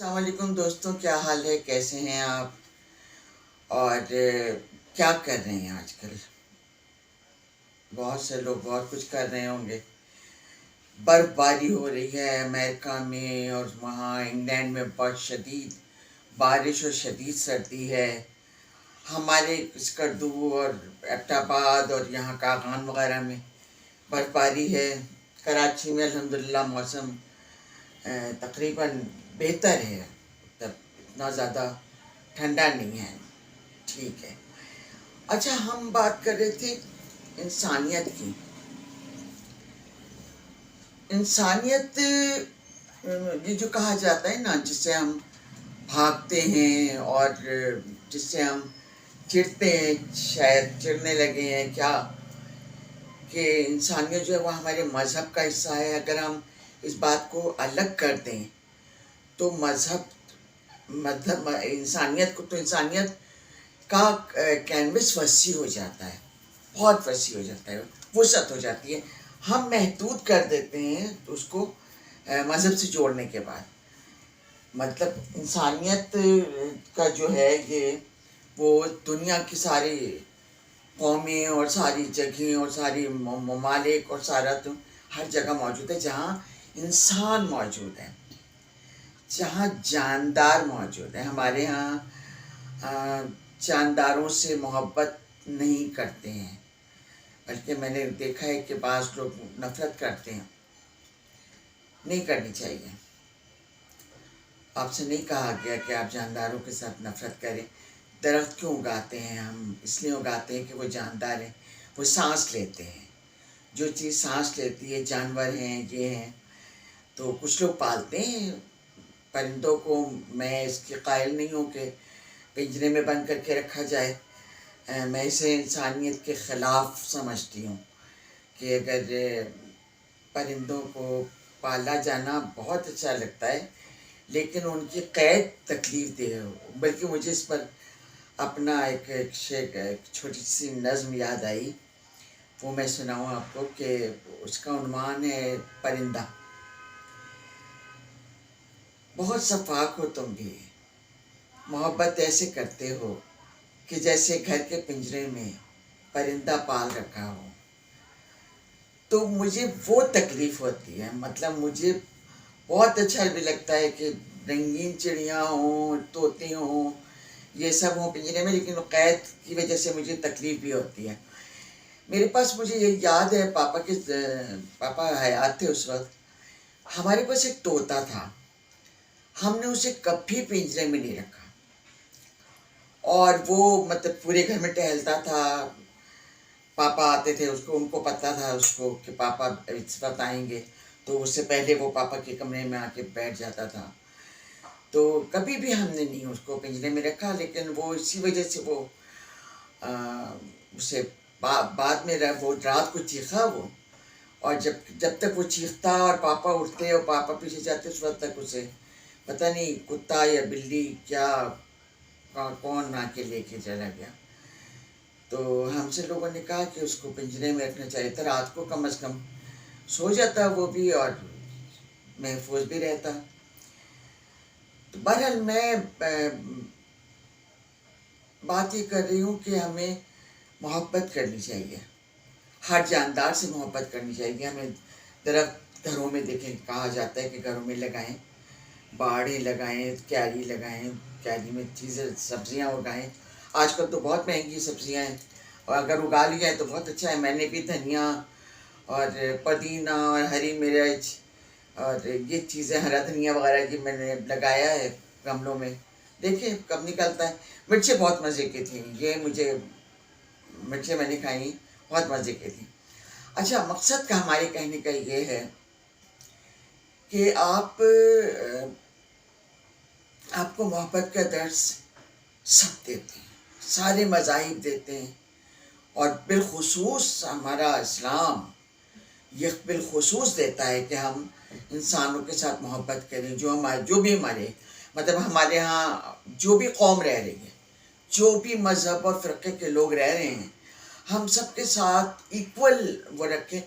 السلام علیکم دوستوں، کیا حال ہے؟ کیسے ہیں آپ؟ اور کیا کر رہے ہیں آج کل؟ بہت سے لوگ بہت کچھ کر رہے ہوں گے۔ برف باری ہو رہی ہے امریکہ میں، اور وہاں انگلینڈ میں بہت شدید بارش اور شدید سردی ہے۔ ہمارے اسکردو اور ایبٹ آباد اور یہاں کاغان وغیرہ میں برف باری ہے۔ کراچی میں الحمدللہ موسم تقریباً بہتر ہے، تب اتنا زیادہ ٹھنڈا نہیں ہے، ٹھیک ہے۔ اچھا، ہم بات کر رہے تھے انسانیت کی۔ انسانیت یہ جو کہا جاتا ہے نا، جس سے ہم بھاگتے ہیں اور جس سے ہم چڑھتے ہیں، شاید چڑھنے لگے ہیں کیا، کہ انسانیت جو ہے وہ ہمارے مذہب کا حصہ ہے۔ اگر ہم اس بات کو الگ کر دیں تو مذہب انسانیت کو، تو انسانیت کا کینوس وسیع ہو جاتا ہے، بہت وسیع ہو جاتا ہے، وسعت ہو جاتی ہے۔ ہم محدود کر دیتے ہیں اس کو مذہب سے جوڑنے کے بعد۔ مطلب انسانیت کا جو ہے یہ، وہ دنیا کی ساری قومیں اور ساری جگہیں اور ساری ممالک اور سارا تو ہر جگہ موجود ہے جہاں انسان موجود ہے، جہاں جاندار موجود ہے۔ ہمارے ہاں جانداروں سے محبت نہیں کرتے ہیں، بلکہ میں نے دیکھا ہے کہ بعض لوگ نفرت کرتے ہیں۔ نہیں کرنی چاہیے۔ آپ سے نہیں کہا گیا کہ آپ جانداروں کے ساتھ نفرت کریں۔ درخت کیوں اگاتے ہیں ہم؟ اس لیے اگاتے ہیں کہ وہ جاندار ہیں، وہ سانس لیتے ہیں۔ جو چیز سانس لیتی ہے، جانور ہیں، یہ ہیں، تو کچھ لوگ پالتے ہیں پرندوں کو۔ میں اس کی قائل نہیں ہوں کہ پنجرے میں بند کر کے رکھا جائے، میں اسے انسانیت کے خلاف سمجھتی ہوں کہ اگر پرندوں کو پالا جانا بہت اچھا لگتا ہے، لیکن ان کی قید تکلیف دہ ہو۔ بلکہ مجھے اس پر اپنا ایک چھوٹی سی نظم یاد آئی، وہ میں سناؤں آپ کو، کہ اس کا عنوان ہے پرندہ۔ بہت شفاق ہو تم بھی، محبت ایسے کرتے ہو کہ جیسے گھر کے پنجرے میں پرندہ پال رکھا ہو۔ تو مجھے وہ تکلیف ہوتی ہے، مطلب مجھے بہت اچھا بھی لگتا ہے کہ رنگین چڑیاں ہوں، طوطے ہوں، یہ سب ہوں پنجرے میں، لیکن قید کی وجہ سے مجھے تکلیف بھی ہوتی ہے۔ میرے پاس، مجھے یہ یاد ہے، پاپا حیات تھے اس وقت، ہمارے پاس ایک طوطا تھا۔ ہم نے اسے کبھی پنجرے میں نہیں رکھا، اور وہ مطلب پورے گھر میں ٹہلتا تھا۔ پاپا آتے تھے، ان کو پتہ تھا اس کو کہ پاپا اس وقت آئیں گے، تو اس سے پہلے وہ پاپا کے کمرے میں آ کے بیٹھ جاتا تھا۔ تو کبھی بھی ہم نے نہیں اس کو پنجرے میں رکھا، لیکن وہ اسی وجہ سے وہ اسے بعد میں وہ رات کو چیخا وہ، اور جب تک وہ چیختا اور پاپا اٹھتے اور پاپا پیچھے جاتے، اس وقت تک اسے پتہ نہیں کتا یا بلی کیا کون آ کے لے کے چلا گیا۔ تو ہم سے لوگوں نے کہا کہ اس کو پنجرے میں رکھنا چاہیے تھا، رات کو کم از کم سو جاتا وہ بھی اور محفوظ بھی رہتا۔ تو بہرحال میں بات یہ کر رہی ہوں کہ ہمیں محبت کرنی چاہیے، ہر جاندار سے محبت کرنی چاہیے۔ ہمیں درخت گھروں میں دیکھیں، کہا جاتا ہے کہ گھروں میں لگائیں، باڑیں لگائیں، کیاری لگائیں، کیاری میں چیزیں سبزیاں اگائیں۔ آج کل تو بہت مہنگی سبزیاں ہیں، اور اگر اگا لی جائے تو بہت اچھا ہے۔ میں نے بھی دھنیا اور پودینہ اور ہری مرچ اور یہ چیزیں، ہرا دھنیا وغیرہ کی میں نے لگایا ہے گملوں میں، دیکھیں کب نکلتا ہے۔ مرچیں بہت مزے کی تھیں، یہ مجھے مرچیں میں نے کھائیں، بہت مزے کی تھیں۔ اچھا، مقصد کا ہمارے کہنے کا یہ ہے کہ آپ کو محبت کا درس سب دیتے ہیں، سارے مذاہب دیتے ہیں، اور بالخصوص ہمارا اسلام یہ بالخصوص دیتا ہے کہ ہم انسانوں کے ساتھ محبت کریں، جو بھی ہمارے مطلب ہمارے ہاں جو بھی قوم رہ رہی ہے، جو بھی مذہب اور فرقے کے لوگ رہ رہے ہیں، ہم سب کے ساتھ ایکول وہ رکھیں۔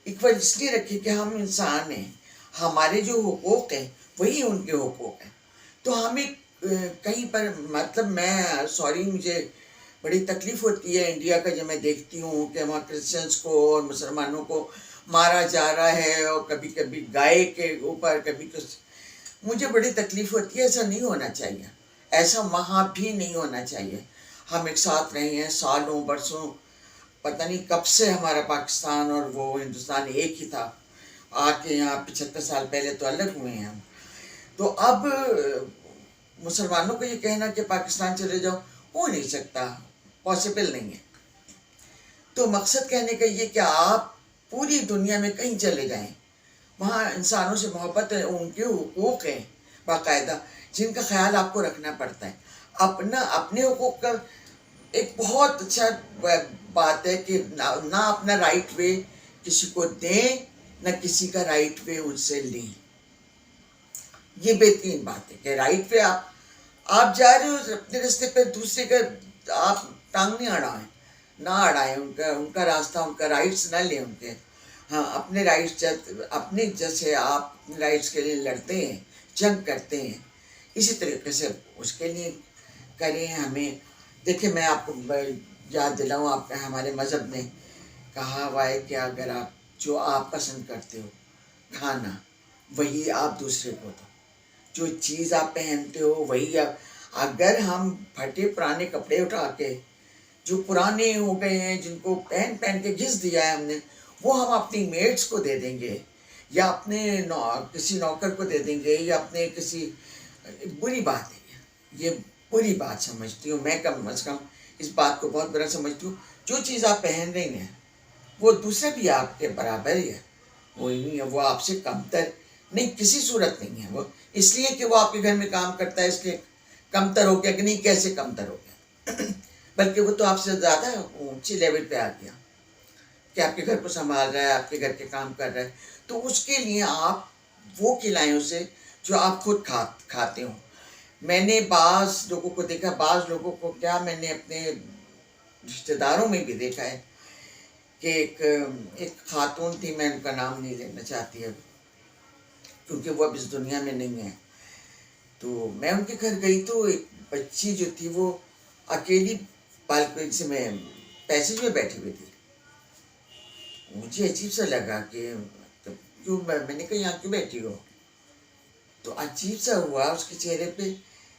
ایکول اس لیے رکھیں کہ ہم انسان ہیں، ہمارے جو حقوق ہیں وہی ان کے حقوق ہیں۔ تو ہمیں کہیں پر مطلب میں سوری مجھے بڑی تکلیف ہوتی ہے انڈیا کا جب میں دیکھتی ہوں کہ وہاں کرسچنس کو اور مسلمانوں کو مارا جا رہا ہے، اور کبھی کبھی گائے کے اوپر کبھی کچھ. مجھے بڑی تکلیف ہوتی ہے. ایسا نہیں ہونا چاہیے، ایسا وہاں بھی نہیں ہونا چاہیے. ہم ایک ساتھ رہے ہیں سالوں برسوں، پتہ نہیں کب سے ہمارا پاکستان اور وہ ہندوستان ایک ہی تھا. آ کے یہاں 75 سال پہلے تو الگ ہوئے ہیں ہم. تو اب مسلمانوں کو یہ کہنا کہ پاکستان چلے جاؤ ہو نہیں سکتا، پاسبل نہیں ہے. تو مقصد کہنے کا یہ کہ آپ پوری دنیا میں کہیں چلے جائیں، وہاں انسانوں سے محبت ہے، ان کے حقوق ہیں باقاعدہ جن کا خیال آپ کو رکھنا پڑتا ہے. اپنے حقوق کا ایک بہت اچھا بات ہے کہ نہ اپنا رائٹ وے کسی کو دیں، نہ کسی کا رائٹ وے ان سے لیں. یہ بہترین بات ہے کہ رائٹ وے آپ جا رہے ہو اپنے راستے پہ، دوسرے کا آپ ٹانگ نہیں اڑائیں، نہ اڑائیں ان کا راستہ، ان کا رائٹس نہ لیں ان کے. ہاں اپنے رائٹس اپنے جیسے آپ اپنے رائٹس کے لیے لڑتے ہیں، جنگ کرتے ہیں، اسی طریقے سے اس کے لیے کریں. ہمیں دیکھیں میں آپ کو یاد دلاؤں، آپ کا ہمارے مذہب نے کہا ہوا ہے کہ اگر آپ جو آپ پسند کرتے ہو کھانا وہی آپ دوسرے کو دو. جو چیز آپ پہنتے ہو وہی اگر ہم پھٹے پرانے کپڑے اٹھا کے جو پرانے ہو گئے ہیں، جن کو پہن پہن کے گھس دیا ہے ہم نے، وہ ہم اپنی میٹس کو دے دیں گے یا اپنے کسی نوکر کو دے دیں گے یا اپنے کسی، بری بات ہے یہ بری بات سمجھتی ہوں میں. کم از کم اس بات کو بہت برا سمجھتی ہوں. جو چیز آپ پہن رہی ہیں وہ دوسرا بھی آپ کے برابر ہی ہے، وہ نہیں ہے، وہ آپ سے کمتر نہیں، کسی صورت نہیں ہے. وہ اس لیے کہ وہ آپ کے گھر میں کام کرتا ہے اس لیے کمتر ہو گیا کہ نہیں، کیسے کمتر ہو گیا بلکہ وہ تو آپ سے زیادہ اونچی لیول پہ آ گیا کہ آپ کے گھر کو سنبھال رہا ہے، آپ کے گھر کے کام کر رہا ہے. تو اس کے لیے آپ وہ کھلائیں اسے جو آپ خود کھاتے ہو. میں نے بعض لوگوں کو دیکھا، بعض لوگوں کو کیا میں نے اپنے رشتہ داروں میں بھی دیکھا ہے کہ ایک خاتون تھی، میں ان کا نام نہیں لینا چاہتی اب کیونکہ وہ اب اس دنیا میں نہیں ہے. تو میں ان کے گھر گئی تو ایک بچی جو تھی وہ اکیلی بالکنی سے میں پیسیج میں بیٹھی ہوئی تھی. مجھے عجیب سا لگا کہ کیوں، میں نے کہا یہاں کیوں بیٹھی ہو؟ تو عجیب سا ہوا اس کے چہرے پہ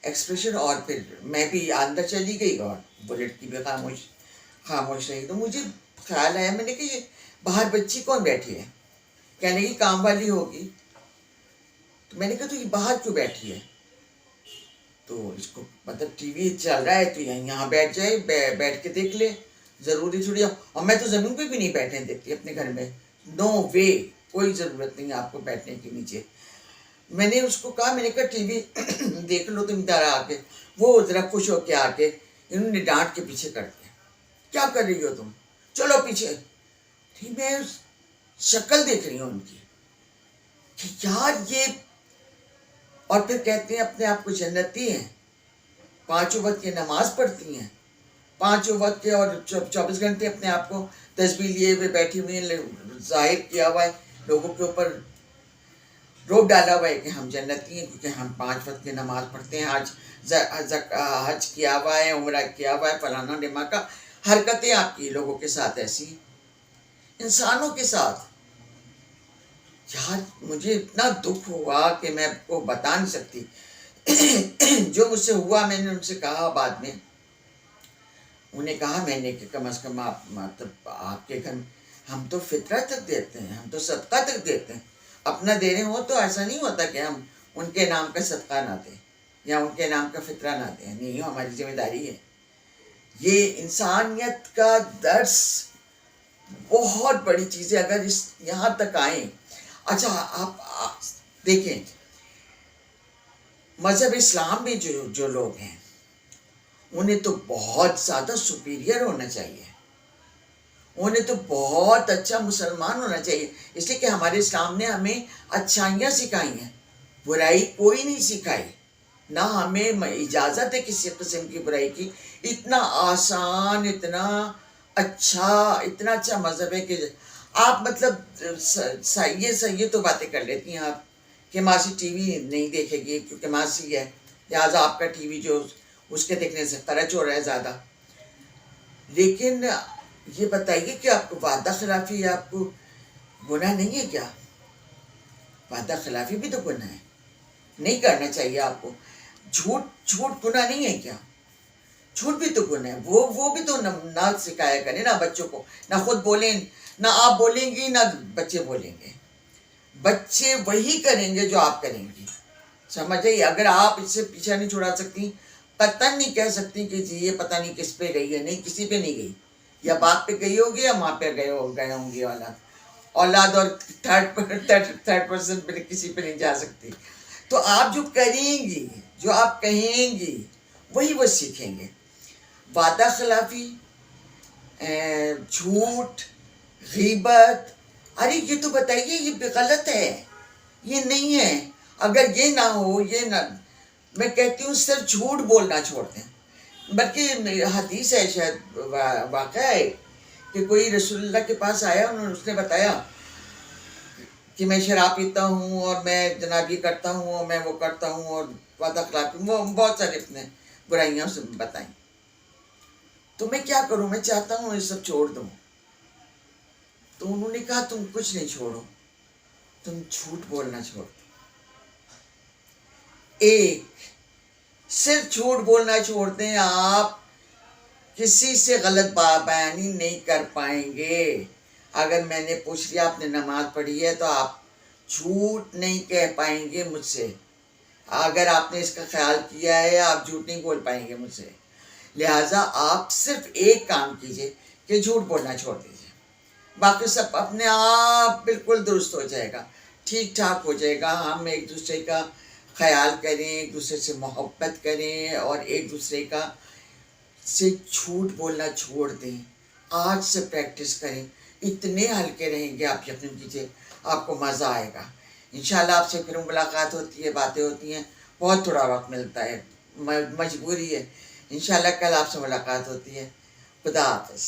ایکسپریشن، اور پھر میں بھی اندر چلی گئی اور وہ لڑکی بھی خاموش رہی. تو مجھے خیال آیا، میں نے کہا یہ باہر بچی کون بیٹھی ہے؟ کہنے کی کام والی ہوگی. تو میں نے کہا تو یہ باہر کیوں بیٹھی ہے؟ تو اس کو مطلب ٹی وی چل رہا ہے تو یہاں بیٹھ جائے، بیٹھ کے دیکھ لے، ضروری تھوڑی. اور میں تو زمین پہ بھی نہیں بیٹھنے دیتی اپنے گھر میں، نو وے، کوئی ضرورت نہیں ہے آپ کو بیٹھنے کے نیچے. میں نے اس کو کہا، میں نے کہا ٹی وی دیکھ لو تم ادھر آ کے. وہ ذرا خوش ہو کے آ کے انہوں نے ڈانٹ کے پیچھے کر دیا، کیا کر رہی ہو تم، چلو پیچھے. میں شکل دیکھ رہی ہوں ان کی کہ یار یہ، اور پھر کہتے ہیں اپنے آپ کو جنتی ہیں، 5 وقت کی نماز پڑھتی ہیں، 5 وقت کے، اور 24 گھنٹے اپنے آپ کو تسبیح لیے ہوئے بیٹھی ہوئی ہیں. ظاہر کیا ہوا ہے لوگوں کے اوپر، روب ڈالا ہوا ہے کہ ہم جنتی ہیں کیونکہ ہم 5 وقت کی نماز پڑھتے ہیں، حج کیا ہوا ہے، عمرہ کیا ہوا ہے، فلانا ڈما کا حرکتیں آپ کی لوگوں کے ساتھ ایسی، انسانوں کے ساتھ. یار مجھے اتنا دکھ ہوا کہ میں آپ کو بتا نہیں سکتی. جو مجھ سے ہوا میں نے ان سے کہا بعد میں، انہیں کہا میں نے کہ کم از کم آپ مطلب آپ کے گھر ہم تو فطرہ تک دیتے ہیں، ہم تو صدقہ تک دیتے ہیں. اپنا دے رہے ہوں تو ایسا نہیں ہوتا کہ ہم ان کے نام کا صدقہ نہ دیں یا ان کے نام کا فطرہ نہ دیں. نہیں، ہماری ذمہ داری ہے. یہ انسانیت کا درس بہت بڑی چیز ہے اگر اس یہاں تک آئیں. اچھا آپ دیکھیں مذہب اسلام میں جو لوگ ہیں انہیں تو بہت زیادہ سپیریئر ہونا چاہیے، انہیں تو بہت اچھا مسلمان ہونا چاہیے، اس لیے کہ ہمارے اسلام نے ہمیں اچھائیاں سکھائی ہیں، برائی کوئی نہیں سکھائی. نہ ہمیں اجازت ہے کسی قسم کی برائی کی. اتنا آسان، اتنا اچھا مذہب ہے کہ آپ مطلب یہ تو باتیں کر لیتی ہیں آپ کہ ماسی ٹی وی نہیں دیکھے گی کیونکہ ماسی ہے، لہٰذا آپ کا ٹی وی جو اس کے دیکھنے سے خرچ ہو رہا ہے زیادہ. لیکن یہ بتائیے کہ آپ کو وعدہ خلافی آپ کو گناہ نہیں ہے کیا؟ وعدہ خلافی بھی تو گناہ ہے، نہیں کرنا چاہیے آپ کو. جھوٹ گناہ نہیں ہے کیا؟ جھوٹ بھی تو گناہ ہے. وہ بھی تو نہ سکھایا کریں نا بچوں کو، نہ خود بولیں، نہ آپ بولیں گی نہ بچے بولیں گے. بچے وہی کریں گے جو آپ کریں گی. سمجھ آئی؟ اگر آپ اس سے پیچھا نہیں چھڑا سکتی، قطعاً نہیں کہہ سکتی کہ جی یہ پتہ نہیں کس پہ گئی ہے. نہیں، کسی پہ نہیں گئی. یا باپ پہ گئی ہوگی یا ماں پہ گئے ہوں گی اولاد اور تھرڈ پرسن پہ کسی پہ نہیں جا سکتی. تو آپ جو کریں گی، جو آپ کہیں گی، وہی وہ سیکھیں گے. وعدہ خلافی، جھوٹ، غیبت، ارے یہ تو بتائیے یہ غلط ہے، یہ نہیں ہے. اگر یہ نہ ہو، یہ نہ، میں کہتی ہوں صرف جھوٹ بولنا چھوڑ دیں. بلکہ حدیث ہے، شاید واقعہ ہے کہ کوئی رسول اللہ کے پاس آیا، اس نے بتایا کہ میں شراب پیتا ہوں اور میں جناب یہ کرتا ہوں اور میں وہ کرتا ہوں اور وعدہ خلافی، وہ بہت سارے اپنے برائیاں سے بتائیں. تو میں کیا کروں؟ میں چاہتا ہوں یہ سب چھوڑ دوں. تو انہوں نے کہا تم کچھ نہیں چھوڑو، تم جھوٹ بولنا چھوڑ دو. ایک، صرف جھوٹ بولنا چھوڑ دیں، آپ کسی سے غلط بیانی نہیں کر پائیں گے. اگر میں نے پوچھ لیا آپ نے نماز پڑھی ہے تو آپ جھوٹ نہیں کہہ پائیں گے مجھ سے. اگر آپ نے اس کا خیال کیا ہے آپ جھوٹ نہیں بول پائیں گے مجھ سے. لہٰذا آپ صرف ایک کام کیجئے کہ جھوٹ بولنا چھوڑ دیجئے، باقی سب اپنے آپ بالکل درست ہو جائے گا، ٹھیک ٹھاک ہو جائے گا. ہم ایک دوسرے کا خیال کریں، ایک دوسرے سے محبت کریں اور ایک دوسرے کا سے جھوٹ بولنا چھوڑ دیں. آج سے پریکٹس کریں، اتنے ہلکے رہیں گے آپ، یقین کیجیے آپ کو مزہ آئے گا. انشاءاللہ آپ سے پھر ملاقات ہوتی ہے، باتیں ہوتی ہیں. بہت تھوڑا وقت ملتا ہے، مجبوری ہے. انشاءاللہ کل آپ سے ملاقات ہوتی ہے. خدا حافظ.